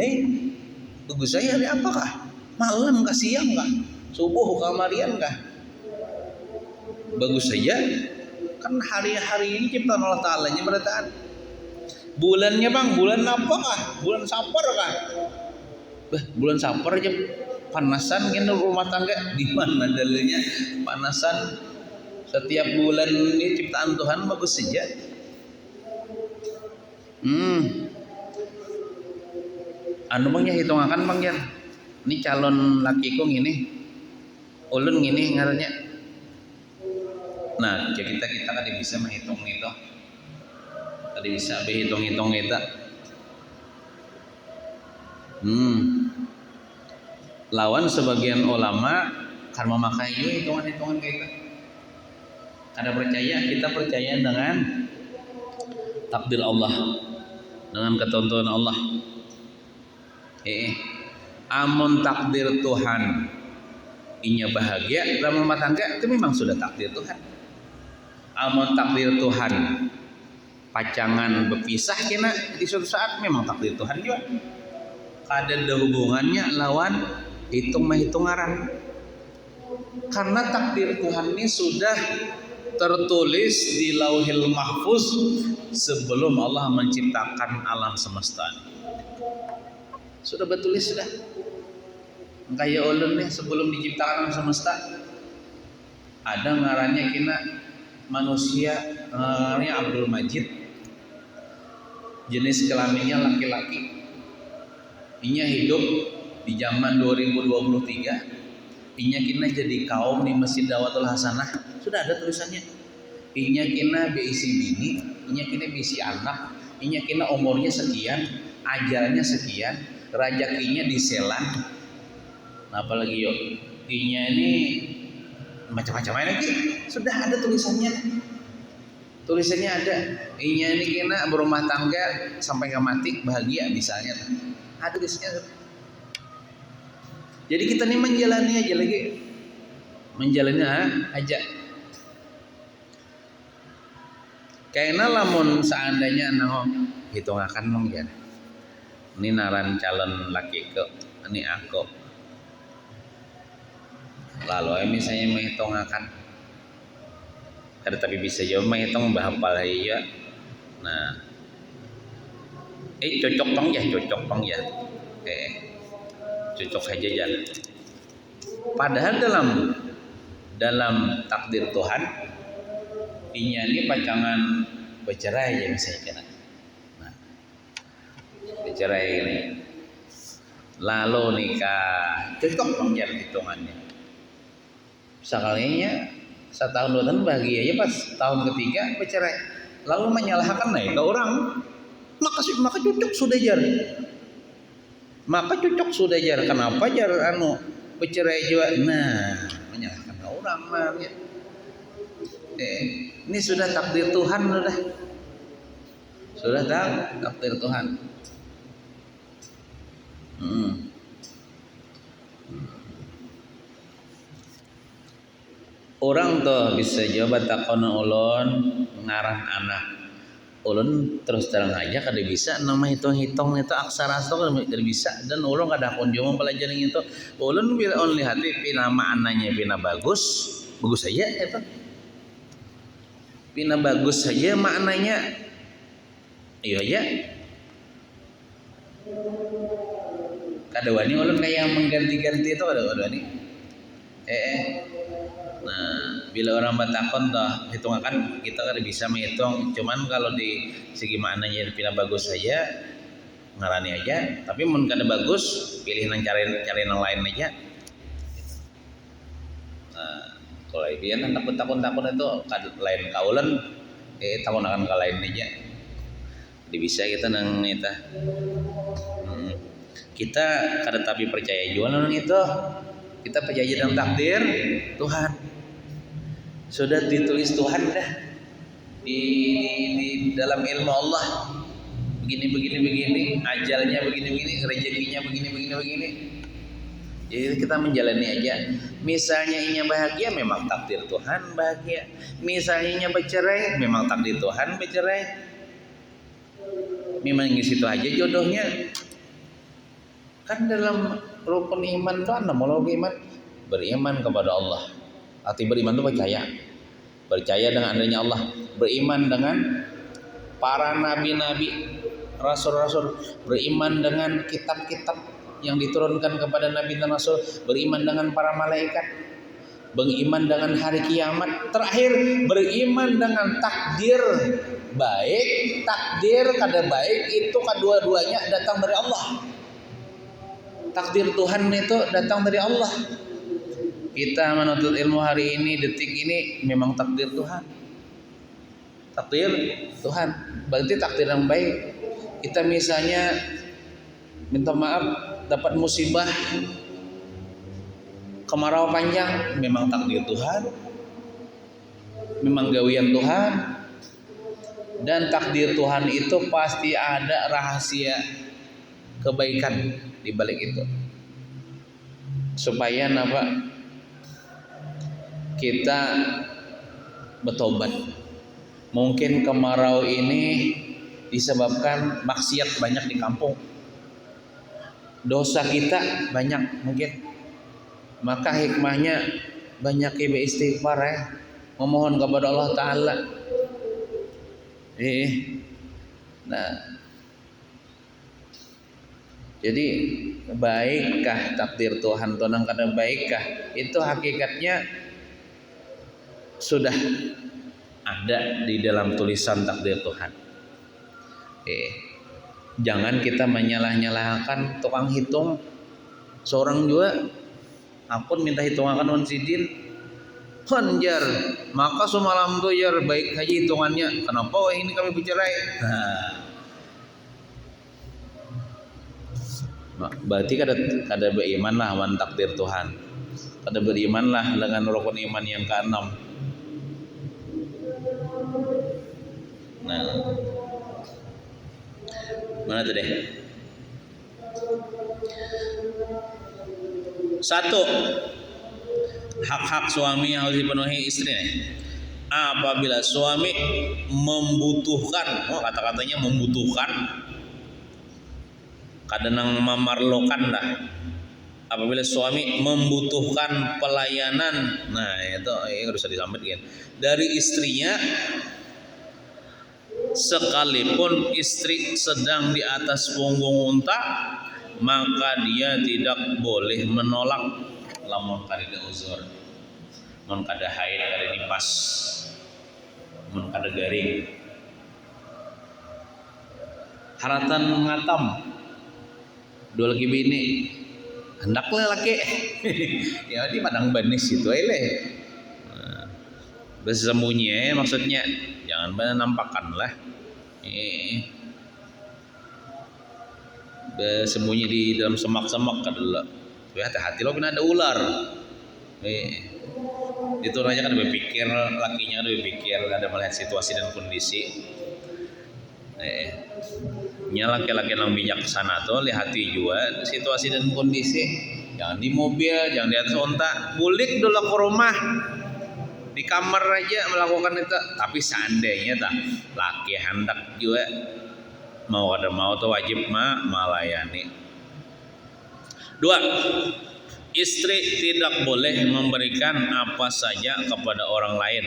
Bagus saya hari apakah? Malam kah siang kah? Subuh kah marian kah? Bagus saja kan hari-hari ini ciptaan Allah Ta'ala nya berataan. Bulannya bang, bulan apa kah? Bulan Sapar kah? Bulan Sapar aja panasan kan rumah tangga, di mana dalilnya panasan setiap bulan ini ciptaan Tuhan bagus saja. Anu bangnya hitung akan bang ya. Ini calon lakiku gini, ulun gini ngarannya. Nah, kita kan bisa menghitung itu. Tadi bisa berhitung-hitung kita. Lawan sebagian ulama kan memakai hitungan-hitungan kita. Ada percaya, kita percaya dengan takdir Allah, dengan ketentuan Allah. Amun takdir Tuhan inya bahagia dalam rumah tangga itu memang sudah takdir Tuhan. Amun takdir Tuhan pacangan berpisah kena di suatu saat memang takdir Tuhan juga. Kada ada hubungannya lawan hitung-hitung arang. Karena takdir Tuhan ini sudah tertulis di Lauhil Mahfuz sebelum Allah menciptakan alam semesta. Sudah bertulis sudah. Kayak ulun nih sebelum diciptakan alam semesta ada ngarannya kina manusia, ngarannya Abdul Majid, jenis kelaminnya laki-laki. Inya hidup di zaman 2023. Inya kina jadi kaum di Masjid Dawatul Hasanah. Sudah ada tulisannya. Inya kina beisi bini, inya kina beisi anak, inya kina umurnya sekian, ajalnya sekian, rezekinya diselan. Nah, apalagi yuk, inya ini macam-macam lagi. Sudah ada tulisannya. Tulisannya ada. Inya ini kina berumah tangga sampai ke mati bahagia misalnya. Ada tulisannya. Jadi kita nih menjalani aja lagi. Menjalani aja. Kayaknya lamun seandainya hitung akan dong ya. Ini naran calon laki ke ini aku. Lalu misalnya menghitung akan. Ada tapi bisa jauh menghitung bahapal ya. Nah, cocok bang ya. Cocok aja jalan. Padahal dalam takdir Tuhan, inya ini pacangan bercerai ya misalnya kena. Nah, bercerai ini. Lalu nikah, cocok bang jalan hitungannya. Sekalinya setahun 2 tahun bahagia ya pas tahun ketiga bercerai. Lalu menyalahkan ke orang. Maka cocok sudah jar. Maka cocok sudah jar. Kenapa jar bercerai juga? Nah, menyalahkan orang ya. Ini sudah takdir Tuhan sudah. Sudah takdir Tuhan. Orang tuh bisa jawab takon ulun ngarah anak. Ulun terus terang aja kada bisa nama hitung-hitung itu aksara itu kada bisa dan ulun kada kunjung mempelajari itu. Ulun bila on lihat pina maknanya pina bagus saja itu. Pina bagus saja maknanya. Iya ya. Kada wani ulun kayak mengganti-ganti itu kada wani. Nah, bila orang bertakon toh hitung akan kita kan bisa menghitung. Cuman kalau di segi maknanya pina bagus saja ngarani aja. Tapi mun kada bagus pilih nang cari yang lain aja. Nah, kalau ibian hendak takon itu lain kaulan, takon akan ke lain aja. Jadi bisa kita nang itu. Kita kada tapi percaya juga nang itu. Kita percaya dalam takdir Tuhan. Sudah ditulis Tuhan dah di dalam ilmu Allah. Begini, ajalnya begini, rezekinya begini. Jadi kita menjalani aja. Misalnya inya bahagia, memang takdir Tuhan bahagia. Misalnya inya bercerai, memang takdir Tuhan bercerai. Memang situ aja jodohnya. Kan dalam rukun iman tuh nomologi iman beriman kepada Allah. Arti beriman itu percaya dengan adanya Allah, beriman dengan para nabi-nabi, rasul-rasul, beriman dengan kitab-kitab yang diturunkan kepada nabi dan rasul, beriman dengan para malaikat, beriman dengan hari kiamat, terakhir beriman dengan takdir baik, takdir kada baik itu kedua-duanya datang dari Allah. Takdir Tuhan itu datang dari Allah. Kita menuntut ilmu hari ini, detik ini memang takdir Tuhan. Takdir Tuhan. Berarti takdir yang baik. Kita misalnya minta maaf dapat musibah kemarau panjang, memang takdir Tuhan. Memang gawian Tuhan. Dan takdir Tuhan itu pasti ada rahasia kebaikan di balik itu. Supaya apa? Kita bertobat. Mungkin kemarau ini disebabkan maksiat banyak di kampung. Dosa kita banyak mungkin. Maka hikmahnya banyak istighfar ya. memohon kepada Allah Ta'ala. Nah, jadi baikkah takdir Tuhan tonang kada baikkah, itu hakikatnya sudah ada di dalam tulisan takdir Tuhan. Jangan kita menyalah-nyalahkan tukang hitung. Seorang juga akun minta hitungan on sidin, Jar, maka semalam tuh jar baik haji hitungannya. Kenapa ini kami bicara? Berarti kada beriman lah dengan takdir Tuhan. Kada beriman lah dengan rukun iman yang keenam. Nah, mana tuh deh? 1. Hak-hak suami yang harus dipenuhi istri. Apabila suami membutuhkan, kata-katanya membutuhkan, kadang memerlukan dah. Apabila suami membutuhkan pelayanan, nah itu harus disampaikan dari istrinya, sekalipun istri sedang di atas punggung unta, maka dia tidak boleh menolak. Lamun kada uzur, mun kada haid, kada nifas, mun kada garing, haratan ngatam, dua lagi bini, hendaklah laki, ya di padang banis itu aja. Bersembunyi maksudnya, jangan banyak nampakkan lah. Bersembunyi di dalam semak-semak kadang. Hati-hati lo kena ada ular. Itu aja kan berpikir, lakinya kan berpikir, ada melihat situasi dan kondisi. Laki-laki yang bijaksana tuh lihati juga situasi dan kondisi. Jangan di mobil, jangan di atas unta. Bulik dulu ke rumah, di kamar aja melakukan itu. Tapi seandainya tak laki hendak juga mau kada mau tuh wajib melayani. 2. Istri tidak boleh memberikan apa saja kepada orang lain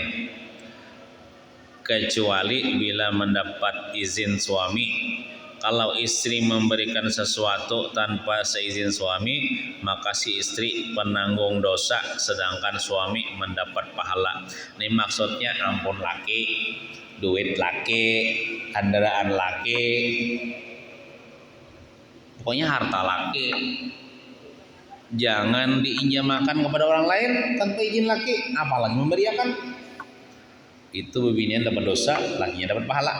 kecuali bila mendapat izin suami. Kalau istri memberikan sesuatu tanpa seizin suami, maka si istri penanggung dosa sedangkan suami mendapat pahala. Ini maksudnya ampun laki, duit laki, kendaraan laki, pokoknya harta laki. Jangan diinjamakan kepada orang lain tanpa izin laki, apalagi memberiakan. Itu binian dapat dosa, lakinya dapat pahala.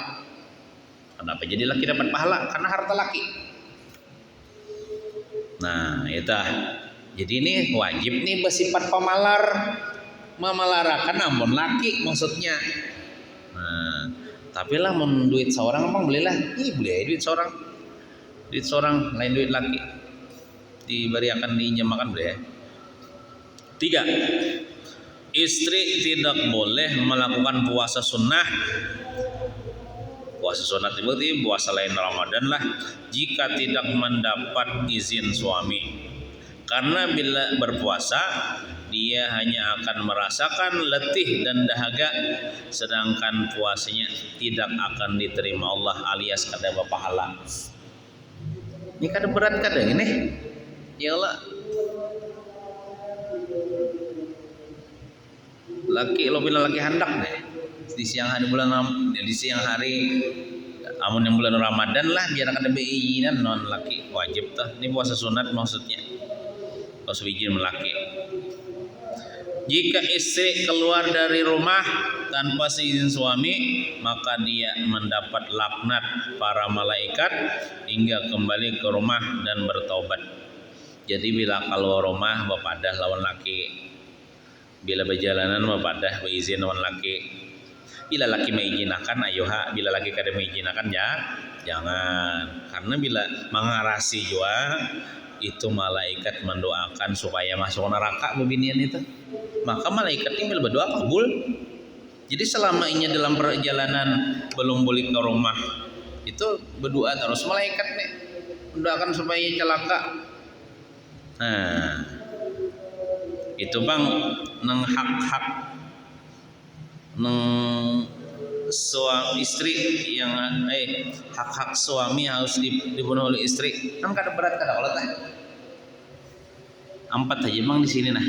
Kenapa jadi laki dapat pahala? Karena harta laki. Nah, itu. Jadi ini wajib nih bersifat pemalar, memalarakan ampun laki maksudnya. Nah, tapi lah menduit seorang apa belilah? Beli duit seorang lain duit laki. Diberiakan diinjamakan boleh. 3. Istri tidak boleh melakukan puasa sunnah. Puasa sunnah itu berarti puasa lain Ramadan lah, jika tidak mendapat izin suami. Karena bila berpuasa dia hanya akan merasakan letih dan dahaga, sedangkan puasanya tidak akan diterima Allah alias kada berpahala. Ini kada berat kada ini. Ya Allah, laki lo bilang laki hendak deh di siang hari amun yang bulan Ramadan lah biar kada beizinan non laki wajib tuh. Ini puasa sunat maksudnya. Puasa izin laki. Jika istri keluar dari rumah tanpa seizin suami, maka dia mendapat laknat para malaikat hingga kembali ke rumah dan bertaubat. Jadi bila keluar rumah bapadah lawan laki, bila berjalanan bapadah beizin lawan laki. Bila laki mengizinakan ayoha, bila laki kada mengizinakan ya jangan. Karena bila mengarasi juga itu malaikat mendoakan supaya masuk neraka bebinian itu. Maka malaikat ini berdoa kabul. Jadi selama ini dalam perjalanan belum balik ke rumah itu berdoa terus malaikat nih mendoakan supaya celaka. Nah, itu bang nang hak-hak neng suami istri yang hak-hak suami harus dipenuhi oleh istri kan kada berat kada olah tah empat aja emang di sini nah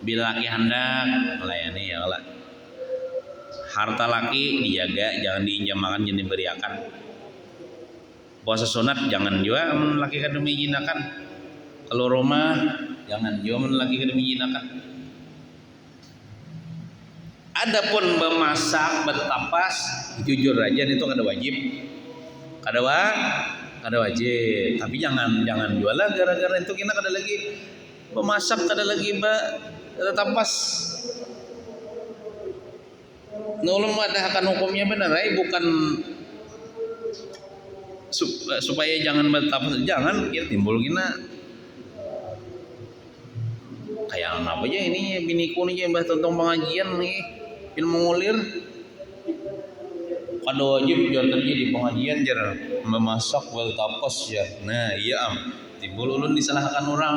bila laki hendak melayani ya olah harta laki dijaga jangan diinjam makan jangan diberiakan puasa sunat jangan juga laki kada menjinakan kalau rumah jangan juga laki kada menjinakan. Adapun memasak bertapas jujur aja itu kada wajib kada wajib tapi jangan jual lah gara-gara itu kita kada lagi memasak kada lagi bertapas nulung ada akan hukumnya benar bukan supaya jangan bertapas jangan kita timbul gina kayak apa aja ini biniku nih yang bahas tentang pengajian nih ilmu ngulir kada wajib jangan terjadi pengajian jar memasak wal tapas ya nah iya timbul ulun disalahkan orang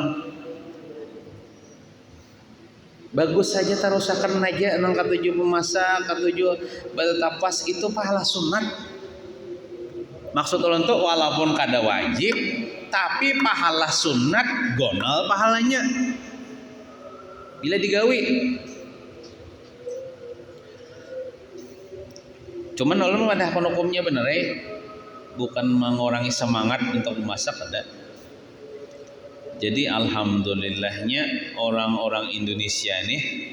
bagus saja tarusakan aja nang katuju memasak katuju wal tapas itu pahala sunat maksud ulun tuh walaupun kada wajib tapi pahala sunat gonal pahalanya bila digawi. Cuman ulun ada hukumnya bener bukan mengurangi semangat untuk memasak ada. Jadi alhamdulillahnya orang-orang Indonesia nih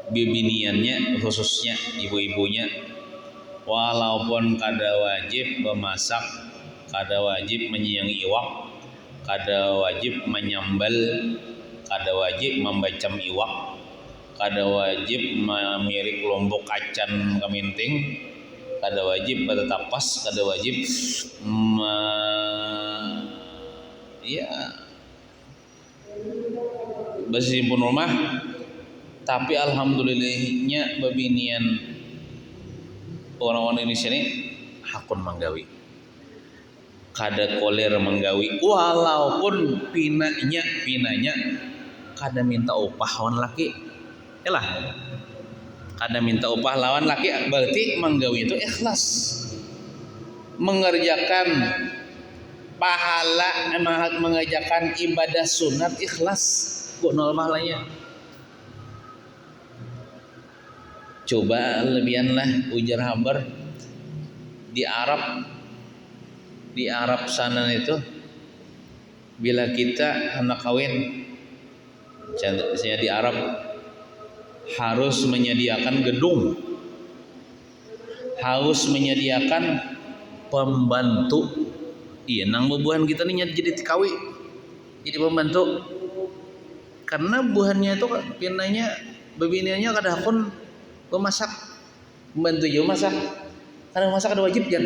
bibiniannya khususnya ibu-ibunya walaupun kada wajib memasak, kada wajib menyiangi iwak, kada wajib menyambal, kada wajib membacam iwak, kada wajib memirik lombok kacan kaminting, kada wajib bertapas, kada wajib bersimpun rumah. Tapi alhamdulillahnya babinian orang-orang Indonesia ini hakun menggawi, kada koler menggawi walaupun pinanya kada minta upah lawan laki lah kada minta upah lawan laki berarti menggawi itu ikhlas mengerjakan pahala mengerjakan ibadah sunat ikhlas kok nol pahalanya. Coba lebihanlah ujar habar di Arab sana itu bila kita anak kawin misalnya di Arab harus menyediakan gedung, harus menyediakan pembantu. Iya, nang bubuhan kita nih jadi tikawi, jadi pembantu. Karena buahannya itu pinanya bebiniannya kada pun pemasak, pembantu juga masak. Karena masak ada wajib jan.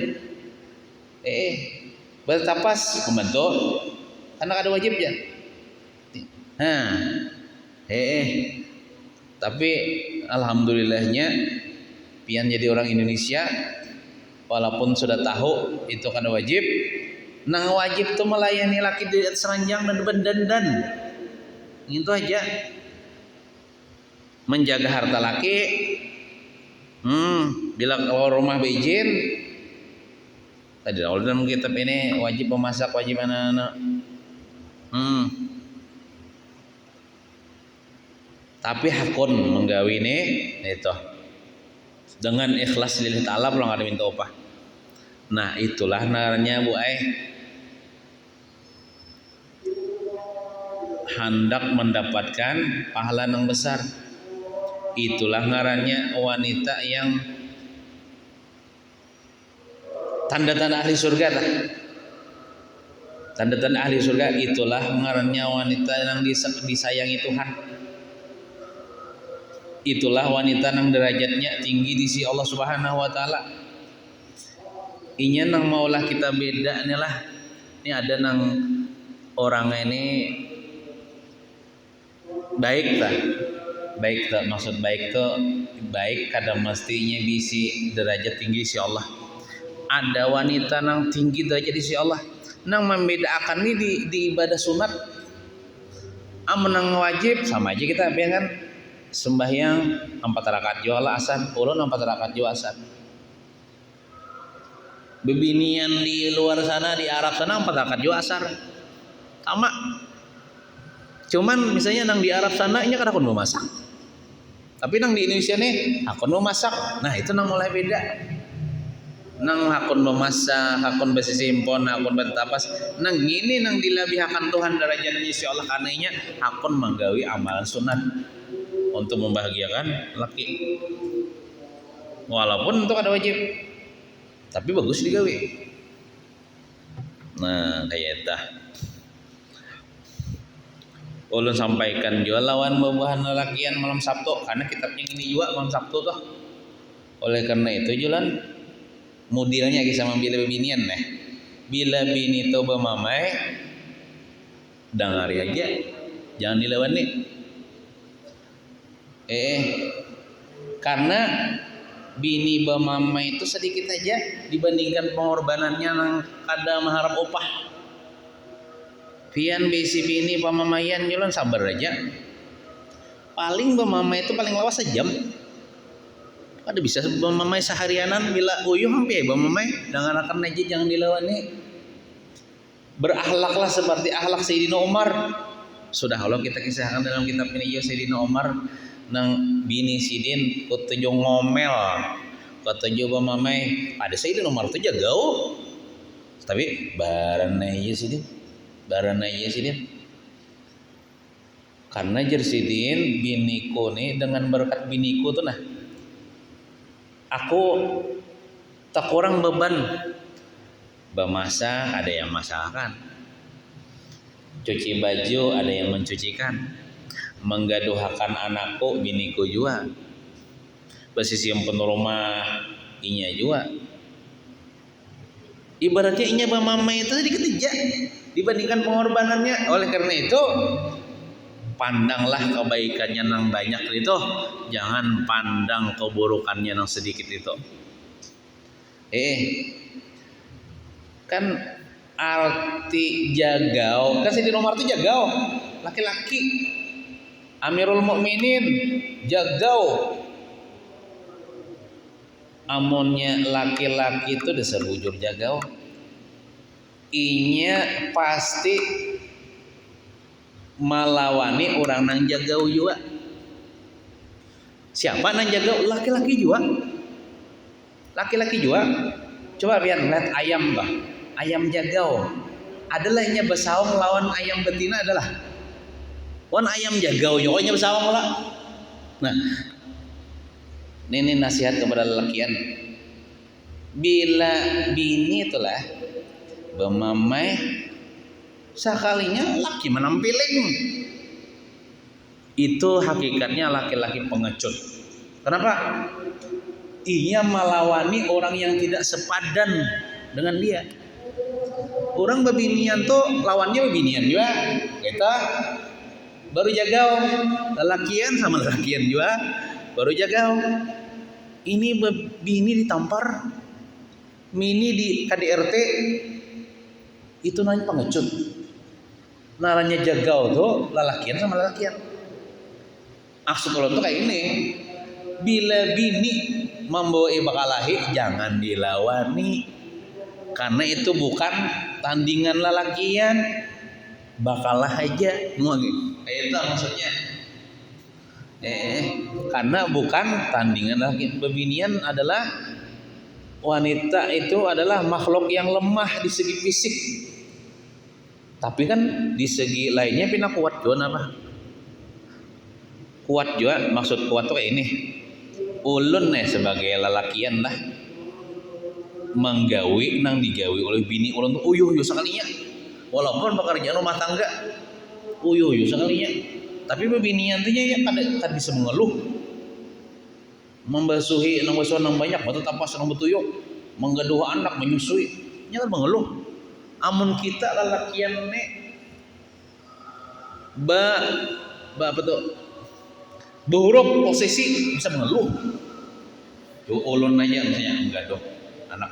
Bertapas pembantu, karena kada wajib jan. Tapi alhamdulillahnya pian jadi orang Indonesia walaupun sudah tahu itu kan wajib nang wajib tuh melayani laki di atas ranjang dan berdandan itu aja menjaga harta laki bila keluar rumah beizin tadi awal dalam kitab ini wajib memasak wajib anak-anak tapi hakun menggawi ini itu dengan ikhlas lillahi ta'ala belum ada minta upah. Nah itulah naranya Bu hendak mendapatkan pahala yang besar. Itulah ngarannya wanita yang tanda-tanda ahli surga lah. Tanda-tanda ahli surga itulah ngarannya wanita yang disayangi Tuhan. Itulah wanita yang derajatnya tinggi di sisi Allah Subhanahu wa taala. Inya nang maulah kita beda nih lah. Ini ada nang orang ini baik tak maksud baik tuh baik kadang mestinya bisi derajat tinggi si Allah. Ada wanita nang tinggi derajat di sisi Allah nang membedakan ini di ibadah sunat amun nang wajib sama aja kita kan sembahyang 4 rakaat jual asan, ulun 4 rakaat jual asan. Bebinian di luar sana di Arab sana 4 rakaat jual asar. Sama. Cuman misalnya nang di Arab sana nya kada kun mau masak. Tapi nang di Indonesia nih hakun mau masak. Nah, itu nang mulai beda. Nang hakun memasak, hakun basisimpon, hakun bentapas. Nang gini nang dilabihakan Tuhan derajatnya si Allah kanainya hakun menggawi amalan sunat untuk membahagiakan laki. Walaupun untuk ada wajib, tapi bagus digawi. Nah, kayak itu. Ulun sampaikan juga lawan bubuhan lelakian malam Sabtu karena kitabnya ini juga malam Sabtu tuh. Oleh karena itu jualan mudilnya kisah membila binian nih. Bila bini toba mamai dangari aja, jangan dilawan nih. Karena bini bamamai itu sedikit aja dibandingkan pengorbanannya nang kada mengharap upah. Pian bisi bini pamamayan jualan sabar aja. Paling bamamai itu paling lawas sejam. Ada bisa bamamai seharianan bila uyuh hampir bamamai dengan akan aja jangan dilawani. Berakhlaklah seperti akhlak Sayyidina Umar. Sudah kalau kita kisahkan dalam kitab ini Sayyidina Umar nang bini sidin kutuju ngomel kutuju bamamai ada Sayyidina Umar tu jagau. Tapi barana ieu sidin karena jersidin biniku nih dengan berkat biniku tuh nah aku tak kurang beban bemasak ada yang masakan, cuci baju ada yang mencucikan, menggaduhakan anakku biniku juga, bersisimpan rumah inya juga. Ibaratnya inya bamama itu sedikit aja dibandingkan pengorbanannya. Oleh karena itu pandanglah kebaikannya nang banyak itu, jangan pandang keburukannya nang sedikit itu. Kan arti jagau kan Sayyidina Umar itu jagau laki-laki Amirul Mukminin jagau. Amunnya laki-laki itu dasar bujur jagau inya pasti malawani orang nang jagau juga. Siapa nang jagau? Laki-laki juga. Coba biar lihat ayam bah, ayam jagau adalah inya bersawang lawan ayam betina adalah wan ayam jagau yokonya bersawang lah. Nah, ini nasihat kepada lelakian. Bila bini itulah bemamai sekalinya laki menampiling itu hakikatnya laki-laki pengecut. Kenapa? Ia melawani orang yang tidak sepadan dengan dia. Orang bebinian tuh lawannya bebinian juga. Kita baru jagau lelakian sama lelakian juga baru jagau. Ini bini ditampar, mini di KDRT itu namanya pengecut. Naranya jagau tuh lelakian sama lelakian. Maksud lo tuh kayak ini. Bila bini membawa bakalahi jangan dilawani, karena itu bukan tandingan lelakian. Bakalah aja ngomong kayak itu maksudnya. Karena bukan tandingan lagi. Bebinian adalah wanita itu adalah makhluk yang lemah di segi fisik. Tapi kan di segi lainnya pina kuat juga apa? Kuat juga, maksud kuat tuh kayak ini. Ulun nih sebagai lelakian lah menggawi nang digawi oleh bini ulun tuh uyuh sekalinya. Walaupun pekerjaan rumah tangga uyuh sekalinya. Tapi bebinian tuh ya kan bisa mengeluh, membasuhi nang basuhan nang banyak, batu tapas nang betuyuk, menggaduh anak, menyusui, nya kan mengeluh. Amun kita lelakian nih, apa tuh, berhuruf posisi bisa mengeluh. Yo ulun aja misalnya menggaduh anak,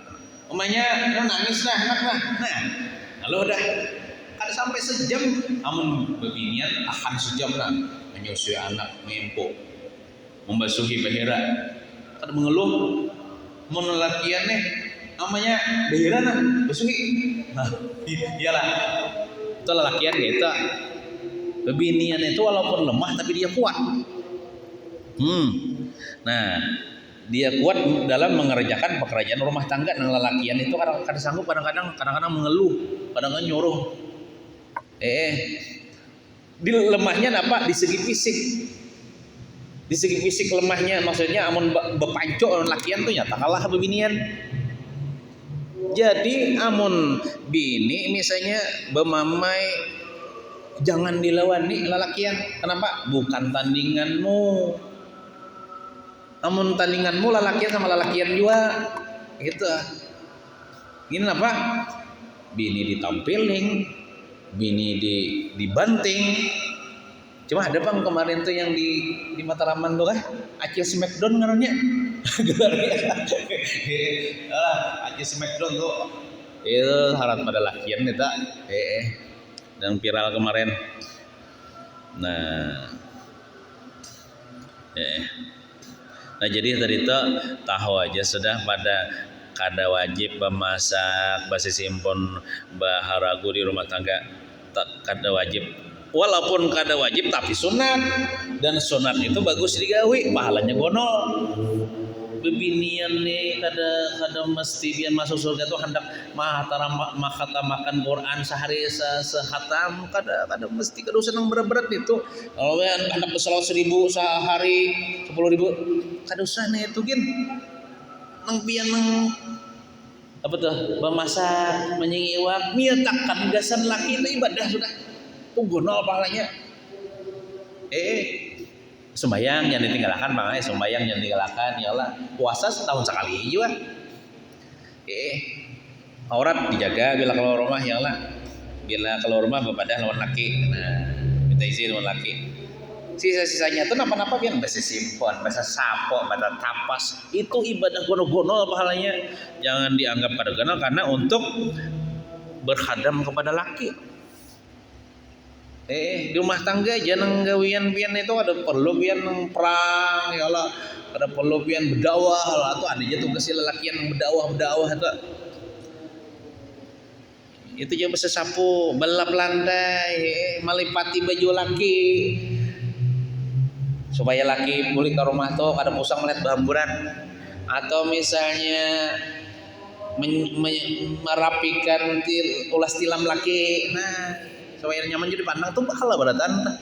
umanya nangis lah anak lah, kalau udah kan sampai sejam, amun bebinian akan sejam lah menyusui anak, ngempuk, membasuhi bahira. Kada mengeluh mun lalakian nih namanya bahira nah basuhi. Nah, iyalah. Itu lalakian gitu. Bebinian itu walaupun lemah tapi dia kuat. Nah, dia kuat dalam mengerjakan pekerjaan rumah tangga. Nang lalakian itu kadang sanggup, kadang-kadang mengeluh, kadang-kadang nyuruh. Di lemahnya apa? Di segi fisik. Di segi fisik lemahnya, maksudnya amun bepanco lakian tuh nyata kalah bebinian. Jadi amun bini misalnya bemamai, jangan dilawan nih lalakian. Kenapa? Bukan tandinganmu. Amun tandinganmu lalakian sama lalakian juga, gitu. Ini apa? Bini ditampiling, bini dibanting. Cuma ada bang kemarin tuh yang di Mataraman tuh kan, Acil Smackdown ngarannya. Acil Smackdown tuh itu harap pada lakian kita, dan viral kemarin. Nah, nah jadi tadi itu tahu aja sudah pada kada wajib memasak basi simpon baharagu di rumah tangga, tak kada wajib, walaupun kada wajib tapi sunat, dan sunat itu bagus digawi pahalanya gonol. Bebinian nih kada mesti biar masuk surga tuh hendak makan Quran sehari sehatam, kada mesti kada usah nang berat-berat itu. Kalau hendak bersolawat 1000 sehari 10.000 kada usah nih itu gin. Nang pian nang apa tuh memasak menyiwak miatakan gasan laki itu ibadah sudah. Tuh gonol pahalanya. Sembayang yang ditinggalkan makanya sembayang yang ditinggalkan ialah puasa setahun sekali juga. Aurat dijaga bila keluar rumah ialah bila keluar rumah bepadah lawan laki. Nah, minta izin lawan laki. Sisa-sisanya itu napa-napa biar bahasa simpon, bahasa sapo, bahasa tapas. Itu ibadah gono-gono pahalanya. Jangan dianggap pada gono karena untuk berkhadam kepada laki. Di rumah tangga jangan gawian pian itu ada perlu pian perang ya Allah, ada perlu pian berdakwah lah, atau ada aja tugas lelakian yang berdakwah itu juga bisa sapu, balap lantai, melipati baju laki supaya laki balik ke rumah tuh kada pusang melihat berhamburan, atau misalnya merapikan ulas tilam laki. Nah, supaya nyaman jadi pandang tuh pahala berataan.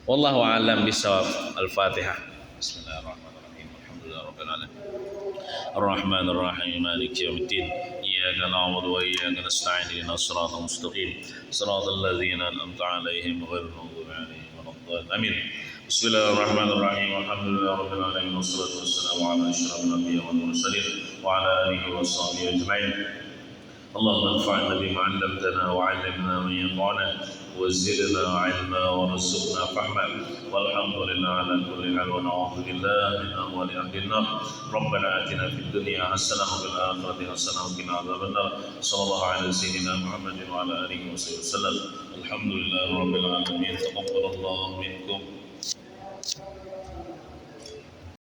Wallahu a'lam bishawab. Al-Fatihah. Bismillahirrahmanirrahim. Alhamdulillahirabbil alamin. Ar-Rahmanir Rahim. Maliki yaumiddin. Iyyaka na'budu wa iyyaka nasta'in. Ihdinas siratal mustaqim. Siratal ladzina an'amta 'alaihim ghairil maghdubi 'alaihim waladdallin. Amin. Bismillahirrahmanirrahim. Alhamdulillahirabbil alamin. Wassalatu wassalamu ala asyrafil anbiya'i wal mursalin wa ala alihi washabihi ajma'in. اللهم انفعنا بما علمتنا وعلمنا من ينفعنا وزدنا علما وارزقنا فهما والحمد لله على كل حال ونعوذ بالله من اهوال اهل النار ربنا اتنا في الدنيا حسنه وفي الاخره حسنه وقنا عذاب النار صلى الله على سيدنا محمد وعلى اله وصحبه وسلم الحمد لله رب العالمين تقبل الله منكم